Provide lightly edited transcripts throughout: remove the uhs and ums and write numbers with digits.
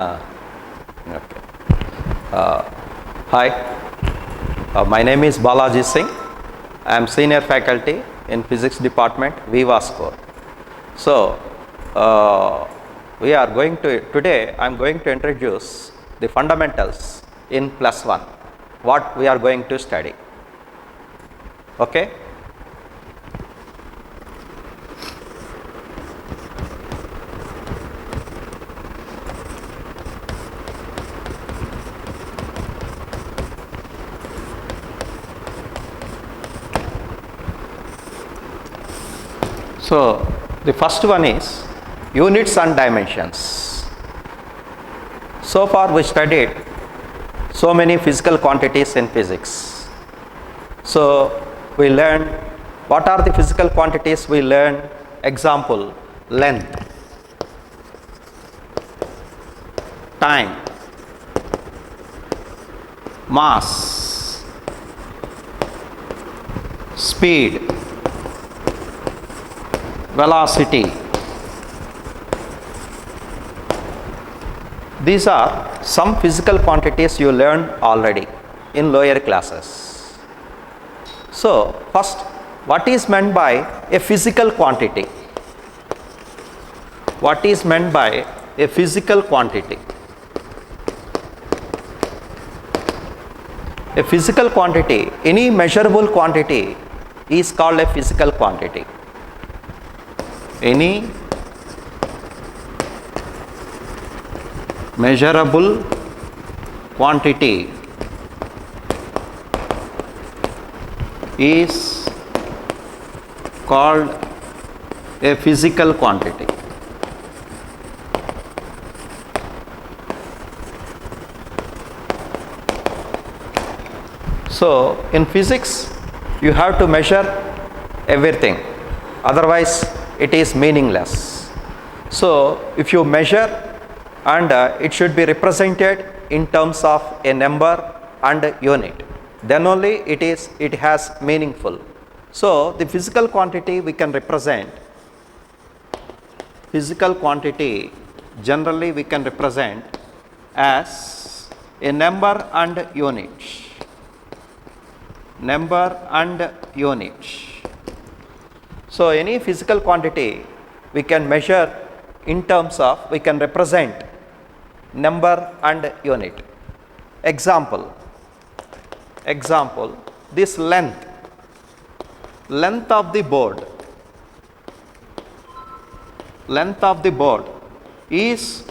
Okay. Hi, my name is Balaji Singh. I am senior faculty in physics department, Vivas core. So, today I am going to introduce the fundamentals in +1, what we are going to study. Okay. So, the first one is units and dimensions. So far we studied so many physical quantities in physics. So, we learned what are the physical quantities we learned. Example, length, time, mass, speed, velocity. These are some physical quantities you learned already in lower classes. So, first, what is meant by a physical quantity? What is meant by a physical quantity? A physical quantity, any measurable quantity is called a physical quantity. Any measurable quantity is called a physical quantity. So, in physics you have to measure everything, otherwise it is meaningless. So, if you measure and it should be represented in terms of a number and unit, then only it has meaningful. So, the physical quantity we can represent, physical quantity generally we can represent as a number and unit. Number and unit. So, any physical quantity we can measure in terms of, we can represent number and unit. Example, this length of the board, is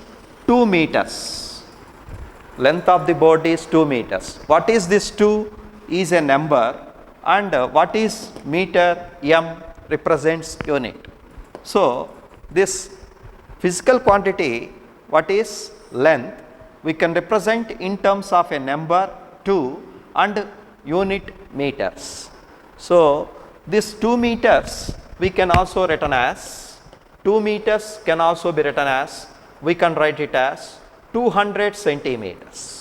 2 meters. Length of the board is 2 meters. What is this 2? Is a number, and what is meter? M represents unit. So, this physical quantity, what is length, we can represent in terms of a number 2 and unit meters. So, this 2 meters we can also written as, 2 meters can also be written as, we can write it as 200 centimeters.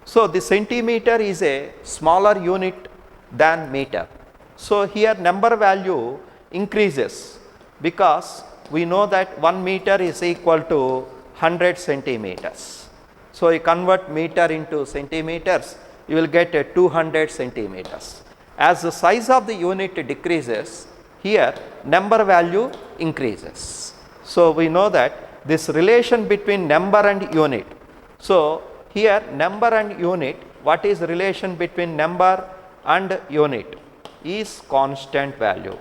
So, the centimeter is a smaller unit than meter. So, here number value increases because we know that 1 meter is equal to 100 centimeters. So, you convert meter into centimeters, you will get a 200 centimeters. As the size of the unit decreases, here number value increases. So, we know that this relation between number and unit. So, here number and unit, what is relation between number and unit is constant value.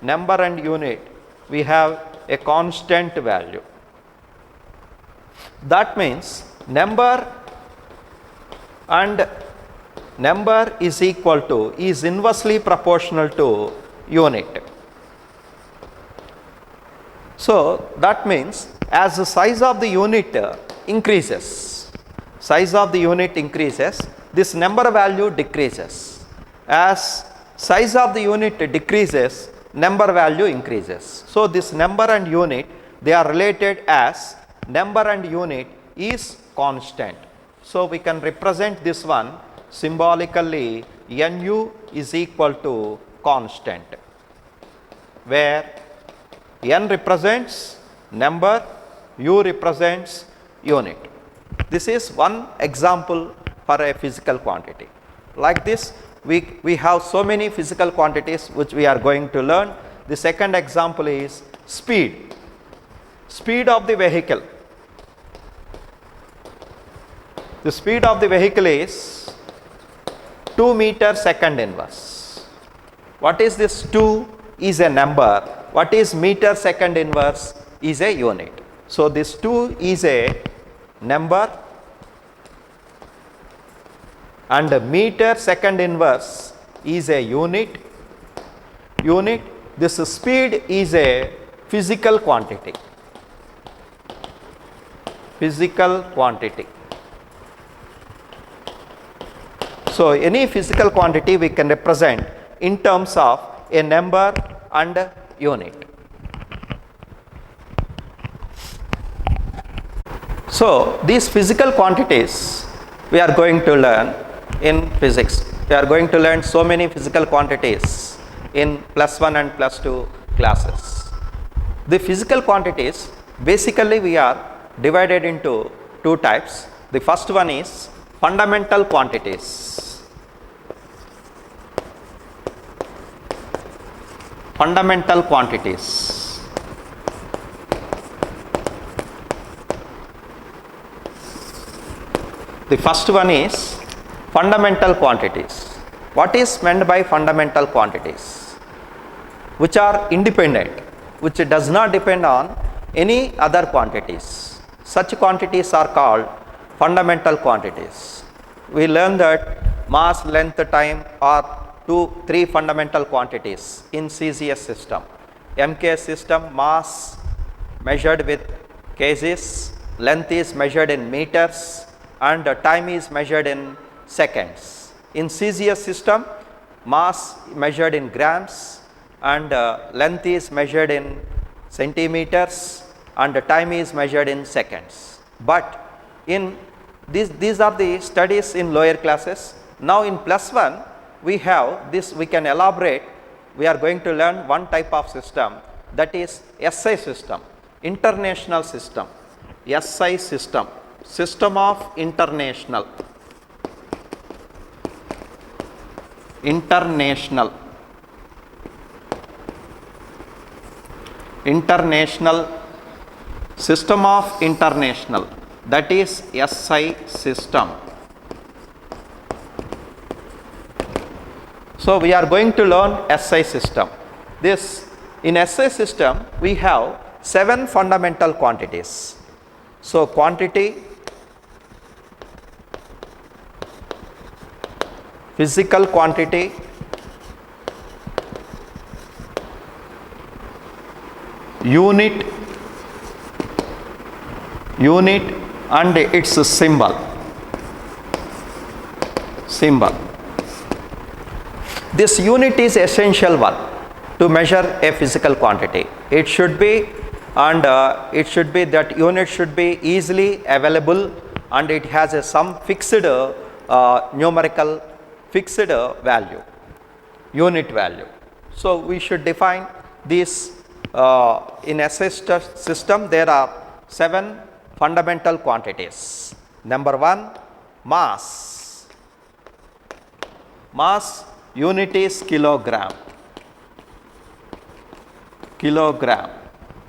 Number and unit, we have a constant value. That means number is equal to, is inversely proportional to unit. So, that means as the size of the unit increases, this number value decreases. As size of the unit decreases, number value increases. So, this number and unit, they are related as number and unit is constant. So, we can represent this one symbolically, Nu is equal to constant, where N represents number, U represents unit. This is one example for a physical quantity. Like this, we have so many physical quantities which we are going to learn. The second example is speed. Speed of the vehicle. The speed of the vehicle is 2 meter second inverse. What is this? 2 is a number. What is meter second inverse? Is a unit. So this 2 is a number and meter second inverse is a unit. This speed is a physical quantity. Physical quantity. So any physical quantity we can represent in terms of a number and unit. So these physical quantities we are going to learn in physics. We are going to learn so many physical quantities in +1 and +2 classes. The physical quantities basically we are divided into two types. The first one is fundamental quantities. Fundamental quantities. The first one is fundamental quantities. What is meant by fundamental quantities? Which are independent, which does not depend on any other quantities. Such quantities are called fundamental quantities. We learn that mass, length, time are three fundamental quantities in CCS system. MKS system, mass measured with kgs, length is measured in meters, and time is measured in seconds. In CCS system, mass measured in grams and length is measured in centimeters and time is measured in seconds. But in these are the studies in lower classes. Now in +1 we have this, we can elaborate. We are going to learn one type of system, that is SI system, international system. SI system, system of international. International system of international, that is SI system. So we are going to learn SI system. This, in SI system we have 7 fundamental quantities. So quantity, physical quantity, unit and its symbol. This unit is essential one to measure a physical quantity. It should be, and that unit should be easily available, and it has some fixed numerical fixed value, unit value. So we should define this. In SI system there are 7 fundamental quantities. Number 1, mass. Mass unit is kilogram,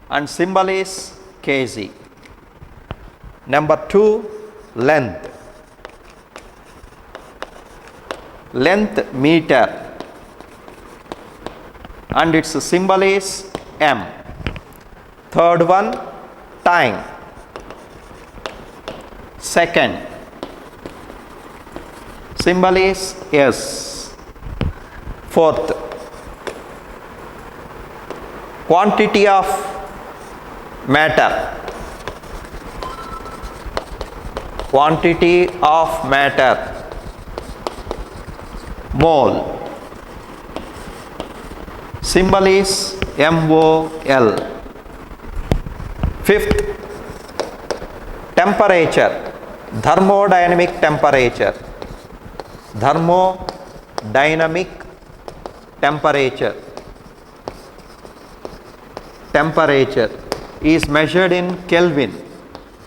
and symbol is kg. Number 2, length. Length meter and its symbol is m. Third one, time, second, symbol is s. Fourth, quantity of matter, mole, symbol is MOL. Fifth, temperature, thermodynamic temperature. Temperature is measured in Kelvin.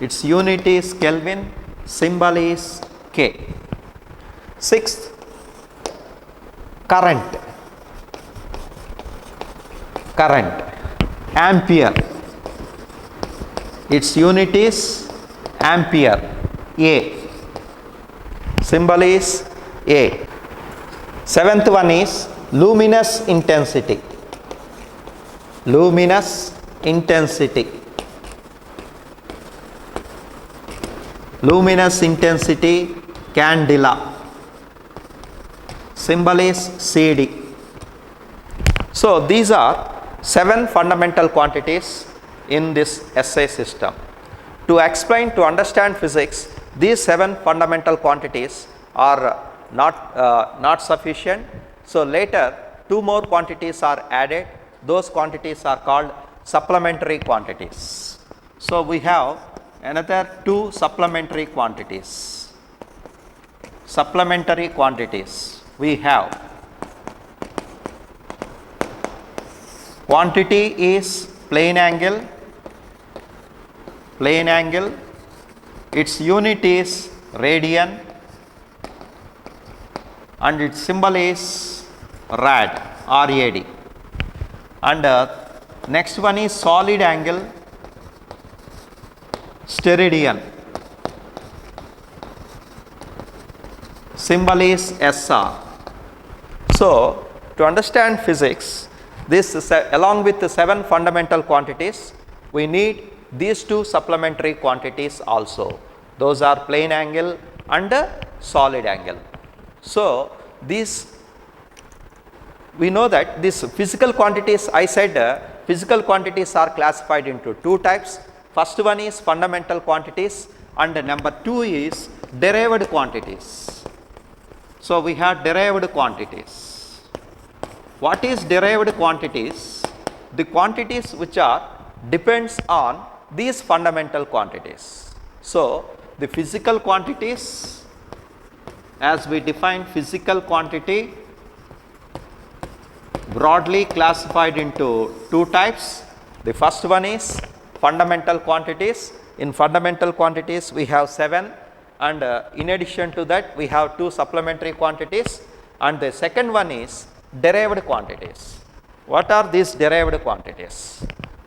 Its unit is Kelvin symbol is K. Sixth, current, ampere, its unit is ampere, A, symbol is A. Seventh one is luminous intensity, luminous intensity, candela, symbol is CD. So these are 7 fundamental quantities in this SI system. To explain, to understand physics, these 7 fundamental quantities are not sufficient. So later 2 more quantities are added. Those quantities are called supplementary quantities. So we have another 2 supplementary quantities. Supplementary quantities we have. Quantity is plane angle, its unit is radian and its symbol is rad, RAD. And next one is solid angle, steradian, symbol is SR. So to understand physics, this is along with the 7 fundamental quantities, we need these 2 supplementary quantities also. Those are plane angle and solid angle. So these, we know that these physical quantities, I said physical quantities are classified into 2 types. First one is fundamental quantities and number 2 is derived quantities. So we have derived quantities. What is derived quantities? The quantities which are depends on these fundamental quantities. So the physical quantities, as we define physical quantity, broadly classified into 2 types. The first one is fundamental quantities. In fundamental quantities we have 7 and in addition to that we have 2 supplementary quantities, and the second one is derived quantities. What are these derived quantities?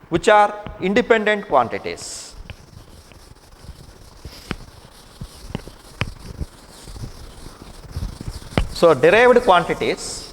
Which are independent quantities. So derived quantities,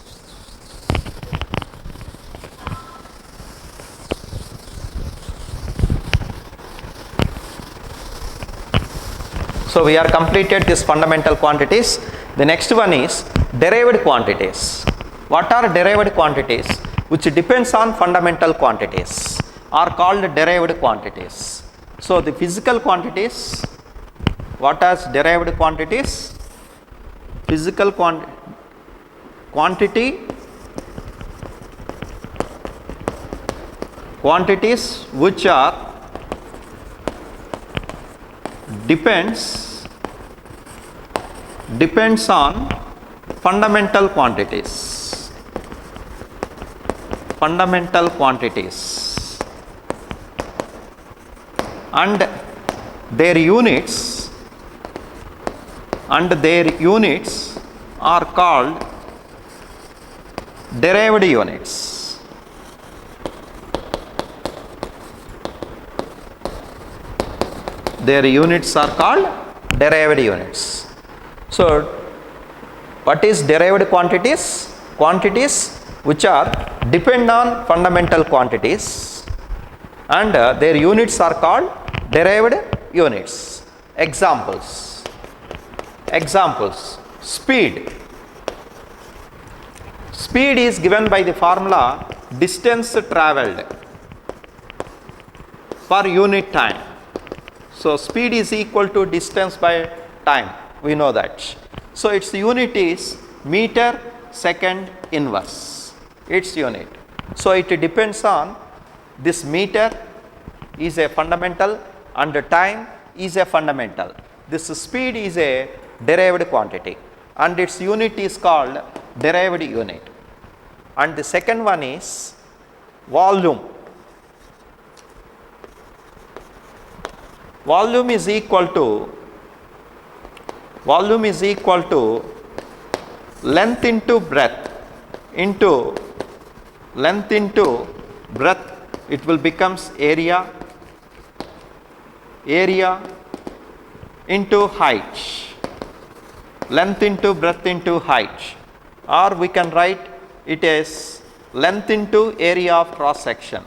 so we are completed this fundamental quantities. The next one is derived quantities. What are derived quantities? Which depends on fundamental quantities are called derived quantities. So the physical quantities, what are derived quantities? Physical quantities which are depends on fundamental quantities, and their units are called derived units. Their units are called derived units. So what is derived quantities? Quantities which are depend on fundamental quantities and their units are called derived units. Examples. Speed. Speed is given by the formula distance travelled per unit time. So speed is equal to distance by time, we know that. So its unit is meter second inverse, its unit. So it depends on this meter is a fundamental and the time is a fundamental. This speed is a derived quantity and its unit is called derived unit. And the second one is volume. Volume is equal to volume is equal to length into breadth into length into breadth, it will becomes area into height, length into breadth into height, or we can write it as length into area of cross section,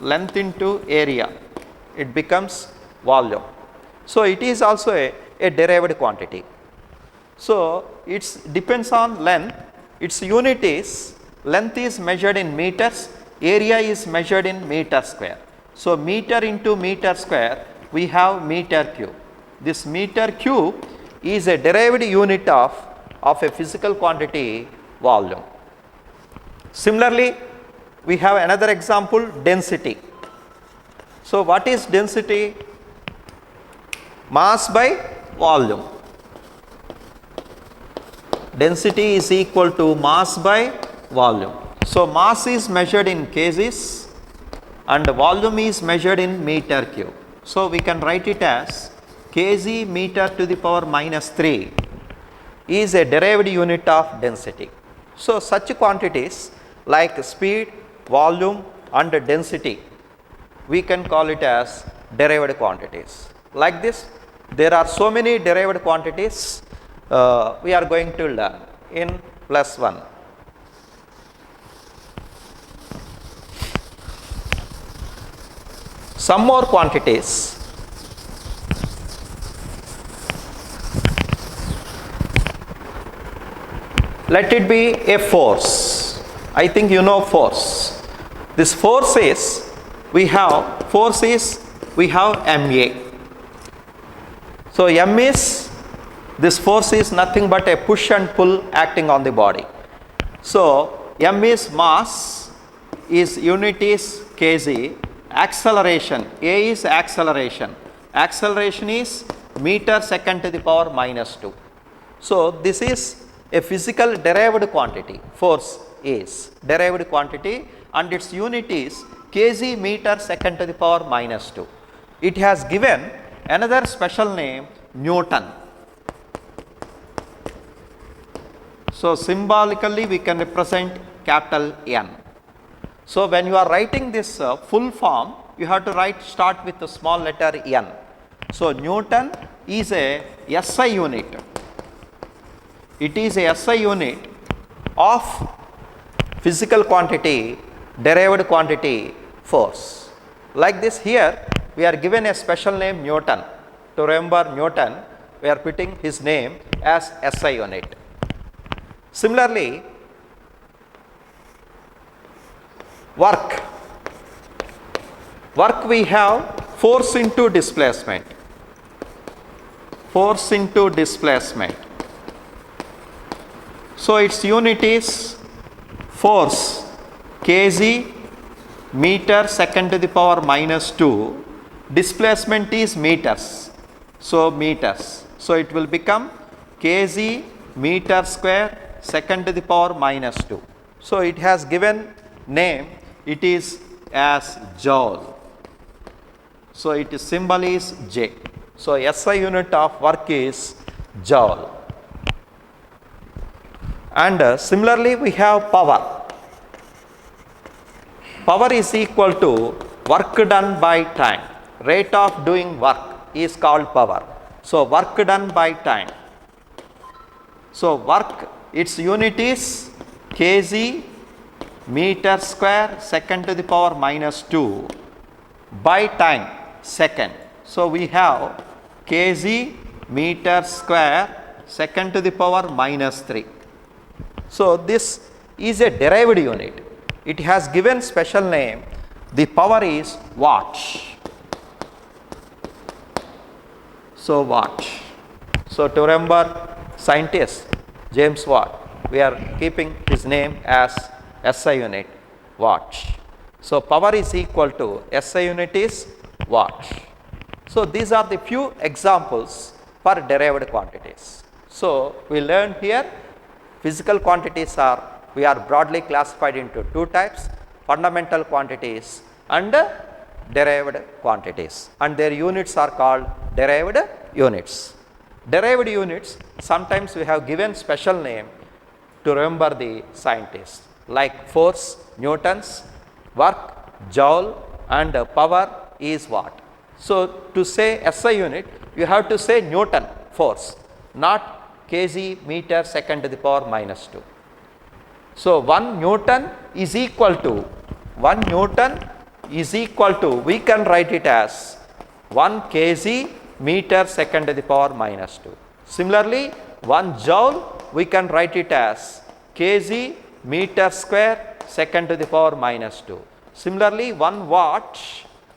length into area, it becomes volume. So it is also a derived quantity. So it depends on length, its unit is, length is measured in meters, area is measured in meter square. So meter into meter square, we have meter cube. This meter cube is a derived unit of a physical quantity, volume. Similarly, we have another example, density. So what is density? Mass by volume. Density is equal to mass by volume. So mass is measured in kgs and volume is measured in meter cube. So we can write it as kg meter to the power minus 3 is a derived unit of density. So such quantities like speed, volume and density, we can call it as derived quantities. Like this, there are so many derived quantities we are going to learn in +1. Some more quantities. Let it be a force. I think you know force. This force is, we have MA. So M is, this force is nothing but a push and pull acting on the body. So M is mass, is unit is kg, acceleration, A is acceleration, acceleration is meter second to the power minus 2. So this is a physical derived quantity, force is derived quantity and its unit is kg meter second to the power minus 2. It has given another special name, Newton. So symbolically we can represent capital N. So when you are writing this full form, you have to start with the small letter n. So Newton is a SI unit. It is a SI unit of physical quantity, derived quantity, force. Like this, here we are given a special name Newton. To remember Newton, we are putting his name as SI unit. Similarly, work we have force into displacement. Force into displacement. So its unit is force kg meter second to the power minus 2, displacement is meters. So meters. So it will become kg meter square second to the power minus 2. So it has given name, it is as joule. So its symbol is J. So SI unit of work is joule. And similarly we have power. Power is equal to work done by time. Rate of doing work is called power. So work done by time. So work, its unit is kg meter square second to the power minus 2 by time second. So we have kg meter square second to the power minus 3. So this is a derived unit. It has given special name. The power is watt. So watt. So to remember scientist James Watt, we are keeping his name as SI unit, watt. So power is equal to SI unit is watt. So these are the few examples for derived quantities. So we learned here physical quantities we are broadly classified into two types, fundamental quantities and derived quantities, and their units are called derived units. Derived units, sometimes we have given special name to remember the scientists, like force, newtons, work, joule, and power is watt. So to say SI unit, you have to say Newton force, not kg meter second to the power minus 2. So 1 Newton is equal to, we can write it as 1 kg meter second to the power minus 2. Similarly, 1 joule we can write it as kg meter square second to the power minus 2. Similarly, 1 watt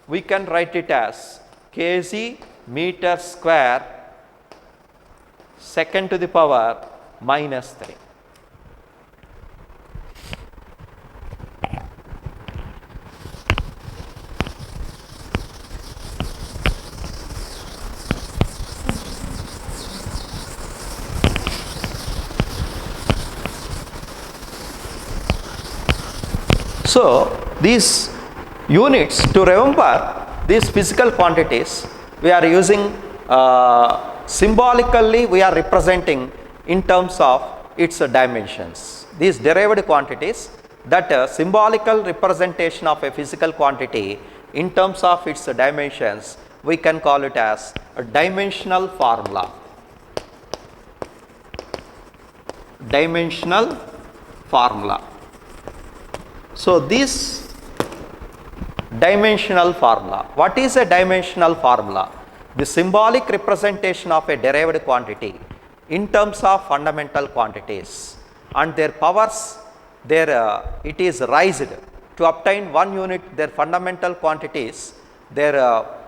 we can write it as kg meter square second to the power minus 3. So these units, to remember these physical quantities, we are using symbolically, we are representing in terms of its dimensions. These derived quantities, that symbolical representation of a physical quantity in terms of its dimensions, we can call it as a dimensional formula. Dimensional formula. So this dimensional formula, what is a dimensional formula? The symbolic representation of a derived quantity in terms of fundamental quantities, and their powers, it is raised to obtain 1 unit, their fundamental quantities, their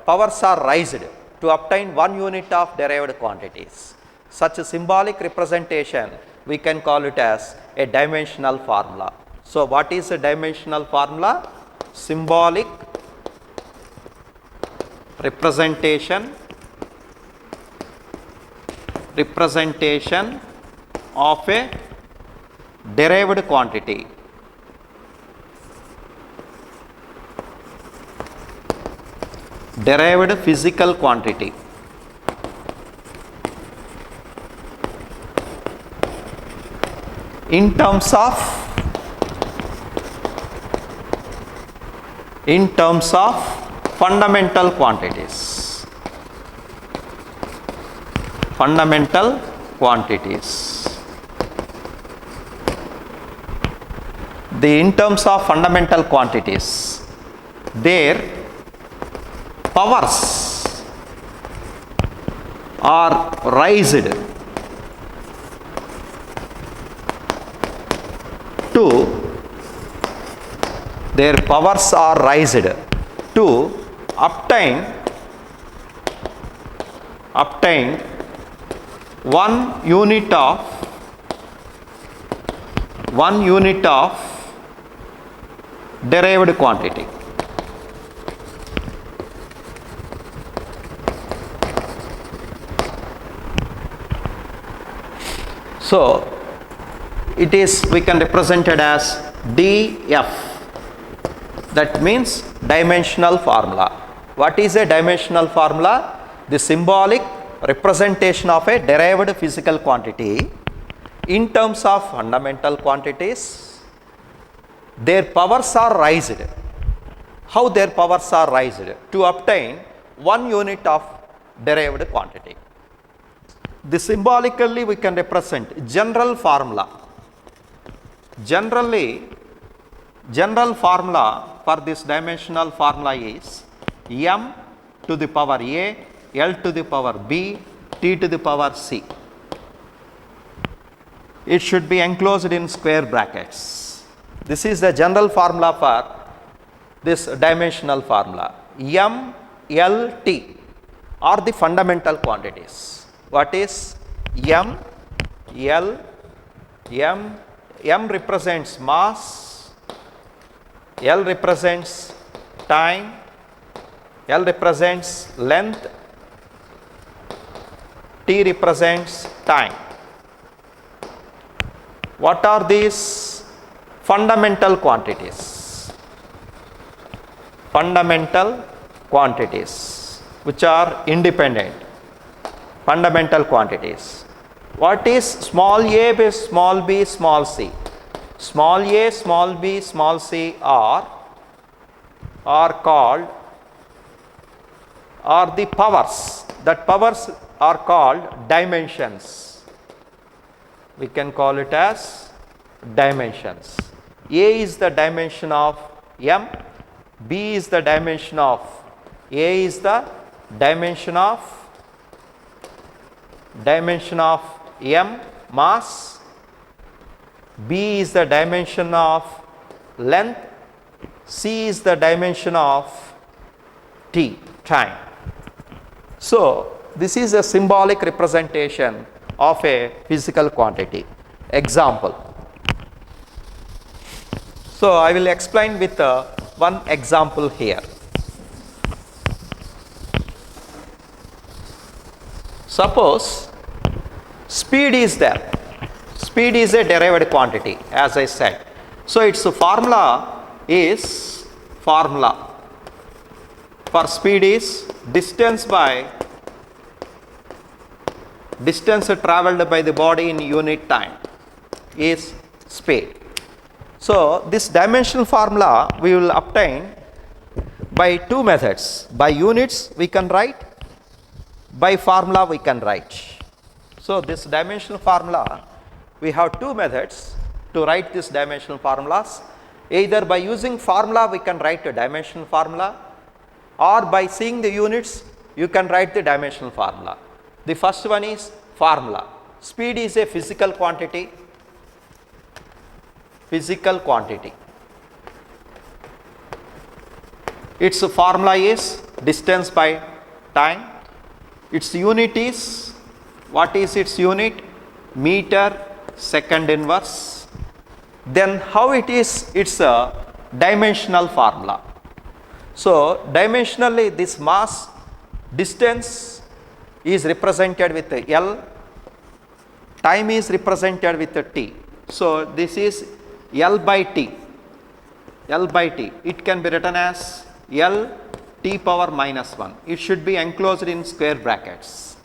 powers are raised to obtain 1 unit of derived quantities. Such a symbolic representation, we can call it as a dimensional formula. So what is a dimensional formula? Symbolic representation of a derived quantity. Derived physical quantity. In terms of fundamental quantities. Fundamental quantities. In terms of fundamental quantities, their powers are raised to, their powers are raised to obtain 1 unit of derived quantity. So it is, we can represent it as df. That means dimensional formula. What is a dimensional formula? The symbolic representation of a derived physical quantity in terms of fundamental quantities. Their powers are raised. How their powers are raised? To obtain 1 unit of derived quantity. This symbolically we can represent general formula. General formula for this dimensional formula is m to the power a, l to the power b, t to the power c. It should be enclosed in square brackets. This is the general formula for this dimensional formula. M, L, T are the fundamental quantities. What is M, L, M represents mass, L represents time, L represents length, T represents time. What are these fundamental quantities? Fundamental quantities which are independent. fundamental quantities. What is small a, small b, small c? Small a, small b, small c are called, are the powers. That powers are called dimensions. We can call it as dimensions. A is the dimension of m, b is the dimension of, a is the dimension of m, mass, b is the dimension of length, c is the dimension of t, time. So this is a symbolic representation of a physical quantity. Example. So I will explain with one example here. Suppose speed is there. Speed is a derived quantity, as I said. So its formula is, formula for speed is distance traveled by the body in unit time is speed. So this dimensional formula we will obtain by two methods. By units we can write, by formula we can write. So this dimensional formula, we have two methods to write these dimensional formulas. Either by using formula we can write a dimensional formula, or by seeing the units you can write the dimensional formula. The first one is formula. Speed is a physical quantity. Physical quantity. Its formula is distance by time. Its unit is, what is its unit? Meter second inverse. Then how it is? It's a dimensional formula. So dimensionally this mass distance is represented with L, time is represented with T. So this is L by T. L by T. It can be written as L T power minus 1. It should be enclosed in square brackets.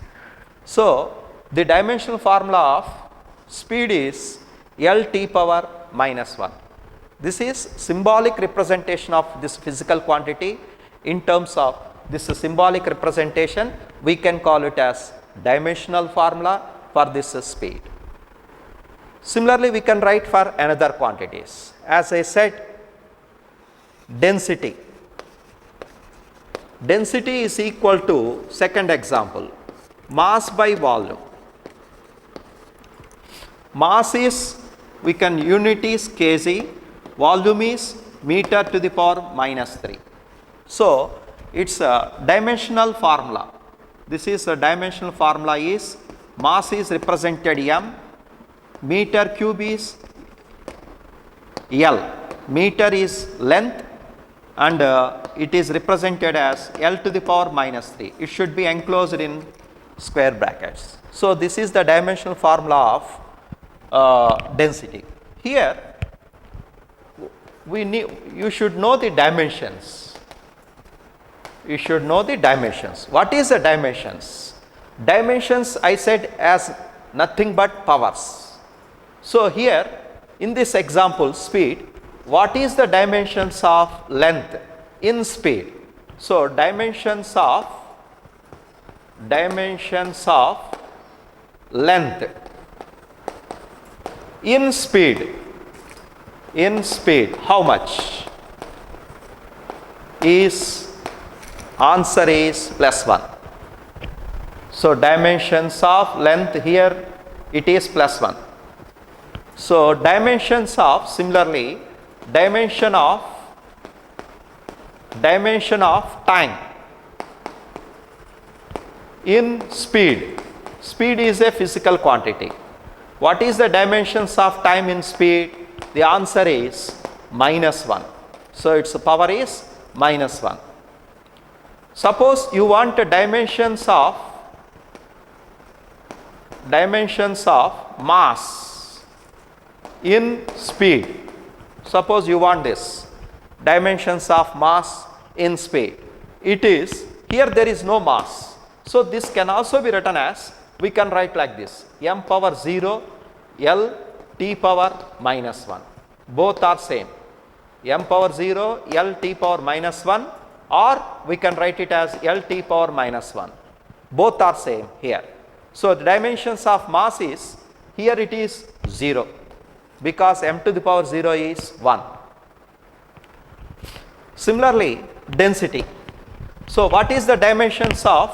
So the dimensional formula of speed is L T power minus 1. This is symbolic representation of this physical quantity. In terms of this symbolic representation, we can call it as dimensional formula for this speed. Similarly, we can write for another quantities. As I said, density. Density is equal to, second example, mass by volume. Mass is, we can, unit is kg, volume is meter to the power minus 3. So it's a dimensional formula. This is a dimensional formula is, mass is represented m, meter cube is L, meter is length, and it is represented as L to the power minus 3. It should be enclosed in square brackets. So this is the dimensional formula of density. Here you should know the dimensions. You should know the dimensions. What is the dimensions? Dimensions I said as nothing but powers. So here in this example speed, what is the dimensions of length in speed? So dimensions of length in speed, how much is, answer is plus 1. So dimensions of length here it is plus 1. So dimensions of, similarly dimension of time in speed. Speed is a physical quantity. What is the dimensions of time in speed? The answer is minus 1. So its power is minus 1. Suppose you want dimensions of mass in speed. Suppose you want this dimensions of mass in speed. It is, here there is no mass. So this can also be written as, we can write like this, m power 0 L t power minus 1. Both are same, m power 0 L t power minus 1, or we can write it as L t power minus 1. Both are same here. So the dimensions of mass is, here it is 0 because m to the power 0 is 1. Similarly, density. So what is the dimensions of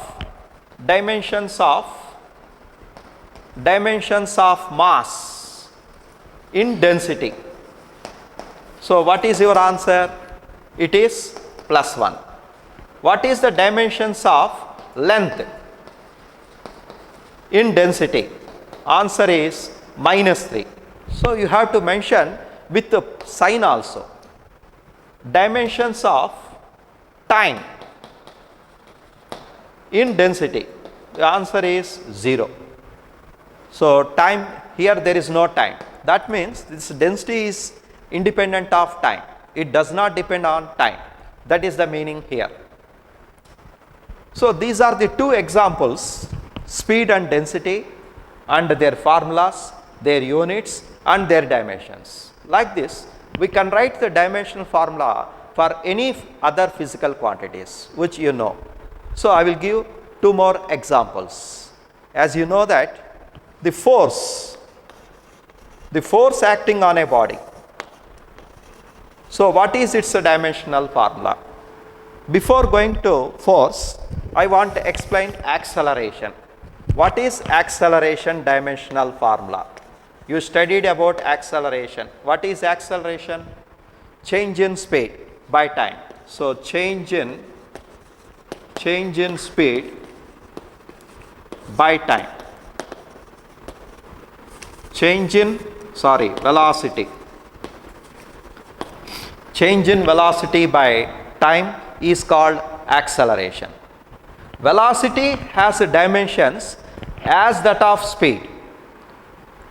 mass in density? So what is your answer? It is plus 1. What is the dimensions of length in density? Answer is minus 3. So you have to mention with the sign also. Dimensions of time in density, the answer is 0. So time, here there is no time. That means this density is independent of time. It does not depend on time. That is the meaning here. So these are the two examples, speed and density, and their formulas, their units and their dimensions. Like this, we can write the dimensional formula for any other physical quantities which you know. So I will give two more examples. As you know that the force acting on a body. So what is its dimensional formula? Before going to force, I want to explain acceleration. What is acceleration dimensional formula? You studied about acceleration. What is acceleration? Change in speed by time. So change in speed by time. Velocity. Change in velocity by time is called acceleration. Velocity has dimensions as that of speed,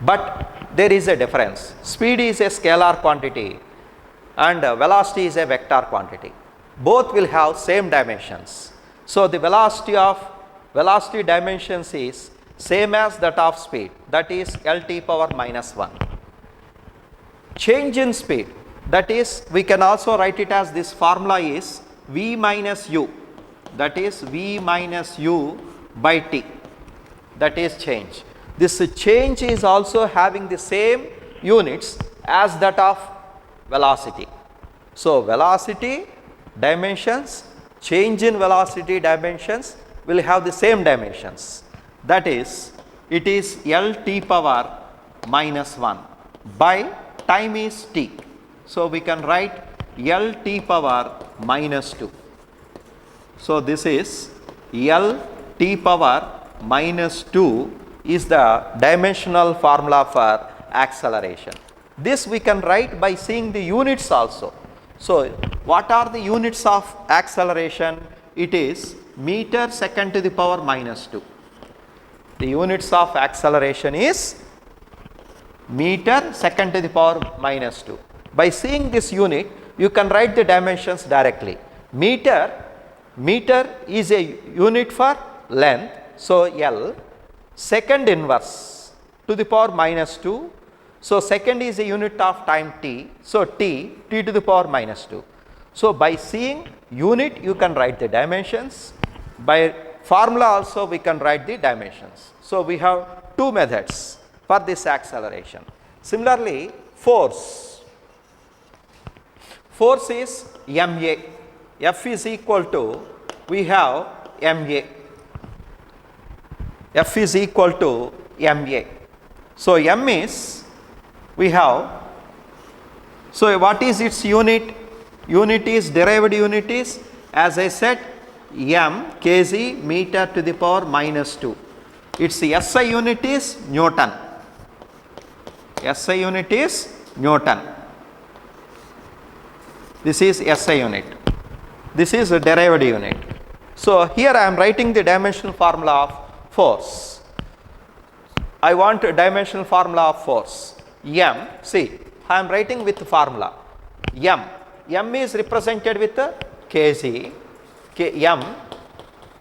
but there is a difference. Speed is a scalar quantity and velocity is a vector quantity. Both will have same dimensions. So the velocity dimensions is same as that of speed, that is L t power minus 1. Change in speed, that is, we can also write it as, this formula is v minus u, that is v minus u by t, that is change. This change is also having the same units as that of velocity. So velocity dimensions, change in velocity dimensions will have the same dimensions, that is, it is L t power minus 1 by time is t. So we can write L t power minus 2. So this is L t power minus 2 is the dimensional formula for acceleration. This we can write by seeing the units also. So what are the units of acceleration? It is meter second to the power minus 2. The units of acceleration is meter second to the power minus 2. By seeing this unit, you can write the dimensions directly. Meter is a unit for length, so L. Second inverse to the power minus 2. So second is a unit of time t, so t to the power minus 2. So by seeing unit, you can write the dimensions. By formula also we can write the dimensions. So we have two methods for this acceleration. Similarly, force is ma. F is equal to, we have ma. F is equal to ma. So m is, we have, so what is its unit? Unit is, derived unit is, as I said, m kg meter to the power minus 2. Its SI unit is Newton. SI unit is Newton. This is SI unit. This is a derived unit. So here I am writing the dimensional formula of force. I want a dimensional formula of force. M, see, I am writing with formula. M is represented with kg, m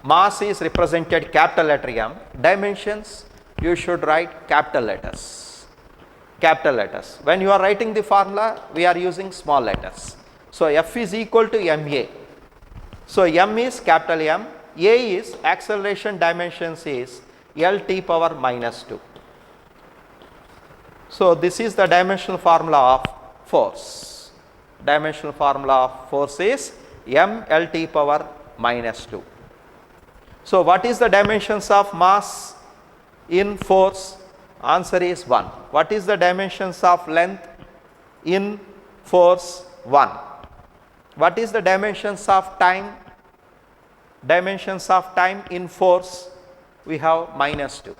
Mass is represented capital letter M. Dimensions, you should write capital letters. Capital letters. When you are writing the formula, we are using small letters. So F is equal to ma. So m is capital M. A is acceleration dimensions is Lt power minus 2. So this is the dimensional formula of force. Dimensional formula of force is m Lt power minus 2. So what is the dimensions of mass in force? Answer is 1. What is the dimensions of length in force? 1. What is the dimensions of time? Dimensions of time in force, we have minus 2.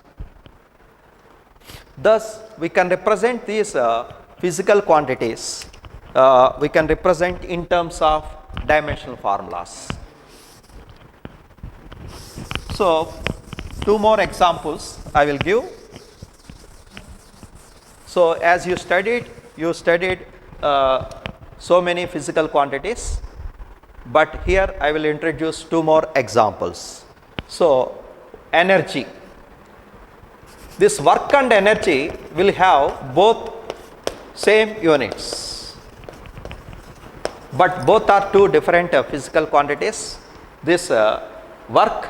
Thus, we can represent these physical quantities, we can represent in terms of dimensional formulas. So, 2 more examples I will give. So, as you studied so many physical quantities, but here I will introduce 2 more examples. So, energy. This work and energy will have both same units, but both are 2 different physical quantities. This work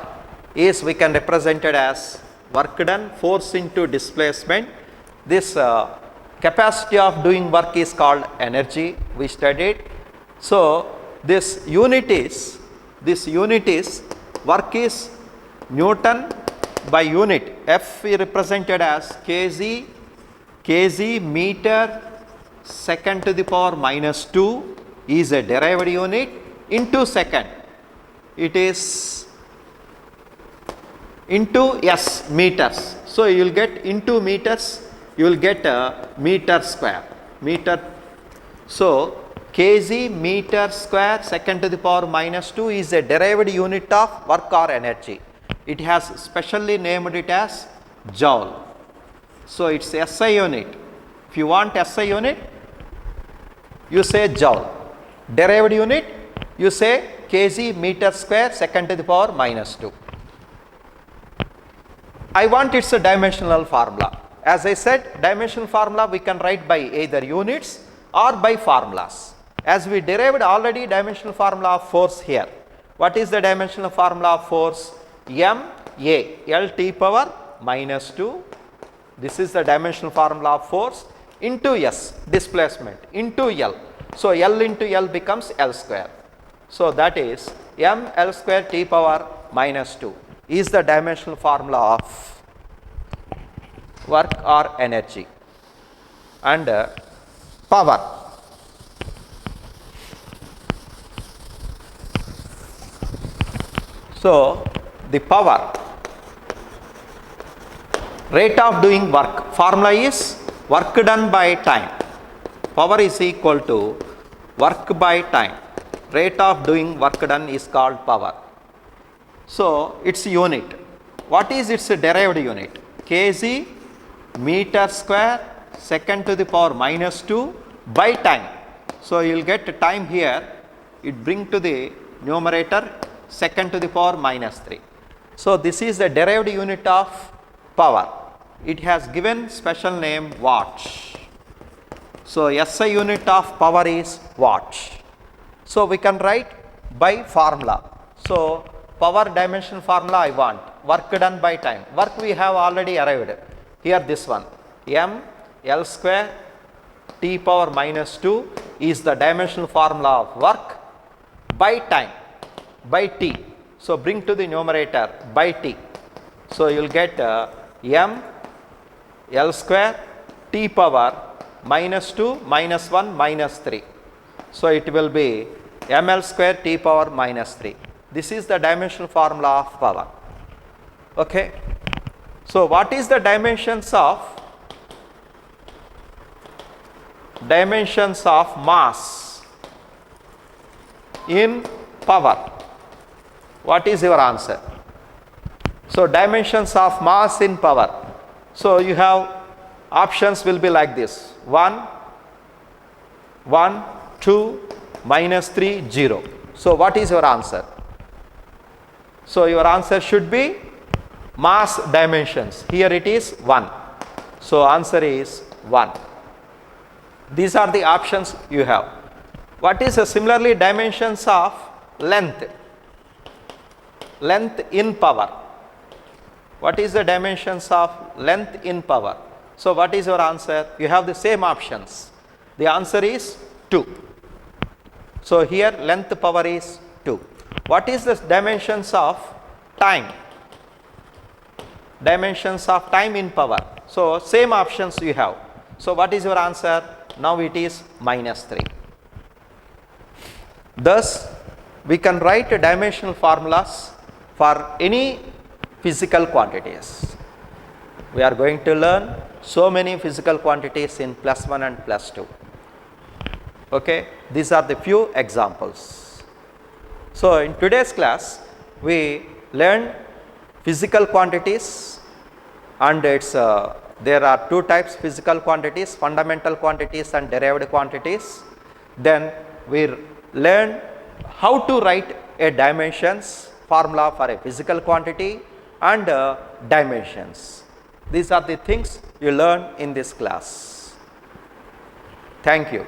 is, we can represent it as work done, force into displacement. This capacity of doing work is called energy, we studied. So, this unit is work is Newton by unit. F is represented as kg meter second to the power minus 2 is a derived unit into second. It is into s meters. So you will get into meters, you will get a meter square. So kg meter square second to the power minus 2 is a derived unit of work or energy. It has specially named it as joule. So it's SI unit. If you want SI unit, you say joule. Derived unit, you say kg meter square second to the power minus 2. I want its a dimensional formula. As I said, dimensional formula we can write by either units or by formulas. As we derived already dimensional formula of force here. What is the dimensional formula of force? ma Lt power minus 2. This is the dimensional formula of force into s, displacement, into L. So L into L becomes L square. So that is m L square T power minus 2 is the dimensional formula of work or energy. And power. So the power, rate of doing work, formula is work done by time. Power is equal to work by time. Rate of doing work done is called power. So its unit. What is its derived unit? kg meter square second to the power minus 2 by time. So you will get time here, it bring to the numerator second to the power minus 3. So this is the derived unit of power. It has given special name watt. So SI unit of power is watt. So we can write by formula. So power dimension formula I want, work done by time. Work we have already arrived. Here this one, m L square T power minus 2 is the dimensional formula of work by time, by T. So bring to the numerator by T. So you will get m L square T power minus 2 minus 1 minus 3. So it will be ml square T power minus 3. This is the dimensional formula of power. Okay. So what is the dimensions of mass in power? What is your answer? So dimensions of mass in power. So you have options will be like this: 1, 2, minus 3, 0. So what is your answer? So your answer should be mass dimensions. Here it is 1. So answer is 1. These are the options you have. What is similarly dimensions of length? Length in power. What is the dimensions of length in power? So what is your answer? You have the same options. The answer is 2. So here length power is 2. What is the dimensions of time? Dimensions of time in power. So same options you have. So what is your answer? Now it is -3. Thus we can write dimensional formulas for any physical quantities. We are going to learn so many physical quantities in +1 and +2. Okay, these are the few examples. So in today's class we learned physical quantities, and there are two types physical quantities, fundamental quantities and derived quantities. Then we learned how to write a dimensions formula for a physical quantity and dimensions. These are the things you learn in this class. Thank you.